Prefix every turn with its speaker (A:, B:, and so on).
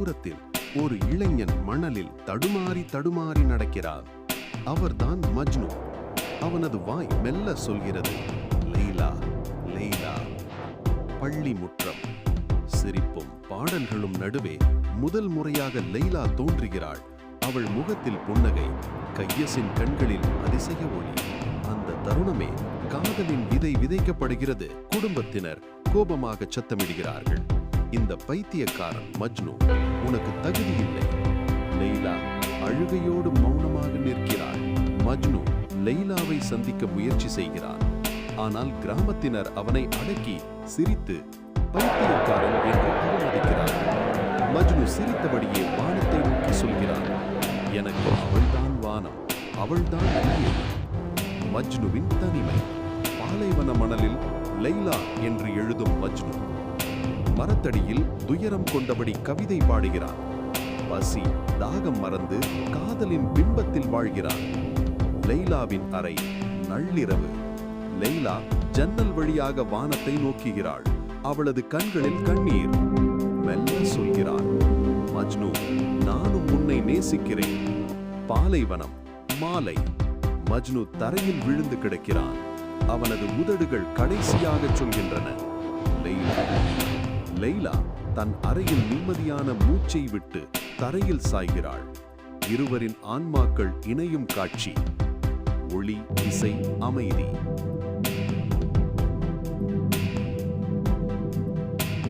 A: தூரத்தில் ஒரு இளைஞன் மணலில் தடுமாறி தடுமாறி நடக்கிறான். அவர்தான் மஜ்னு. அவனது வாய் மெல்ல சொல்கிறது, லைலா லைலா. பள்ளி முற்றம். சிரிப்பும் பாடல்களும் நடுவே முதல் முறையாக லைலா தோன்றுகிறாள். அவள் முகத்தில் புன்னகை, கையஸின் கண்களில் அதிசய ஒளி. அந்த தருணமே காதலின் விதை விதைக்கப்படுகிறது. குடும்பத்தினர் கோபமாக சத்தமிடுகிறார்கள். இந்த பைத்தியக்காரன் மஜ்னு, உனக்கு தகுதி இல்லை. லைலா அழுகையோடு மௌனமாக நிற்கிறாள். மஜ்னு லைலாவை சந்திக்க முயற்சி செய்கிறான். ஆனால் கிராமத்தினர் அவனை அடக்கி சிரித்து பைத்தியக்காரன் என்று அவமதிக்கிறார்கள். மஜ்னு சிரித்தபடியே வானத்தை நோக்கி சொல்கிறான், எனக்கு அவள்தான் வானம், அவள்தான் நீ. மஜ்னுவின் தனிமை. பாலைவன மணலில் லைலா என்று எழுதும் மஜ்னு மரத்தடியில் துயரம் கொண்டபடி கவிதை பாடுகிறான். பசி தாகம் மறந்து காதலின் பிம்பத்தில் வாழ்கிறான். லைலாவின் அறை, நள்ளிரவு. லைலா ஜன்னல் வழியாக வானத்தை நோக்குகிறாள். அவளது கண்களில் கண்ணீர். மெல்ல சொல்கிறான், மஜ்னு, நானும் உன்னை நேசிக்கிறேன். பாலைவனம், மாலை. மஜ்னு தரையில் விழுந்து கிடக்கிறான். அவனது உதடுகள் கடைசியாக சொல்கின்றன, லைலா. லைலா தன் அறையில் நிம்மதியான மூச்சை விட்டு தரையில் சாய்கிறாள். இருவரின் ஆன்மாக்கள் இணையும் காட்சி. ஒளி, இசை, அமைதி.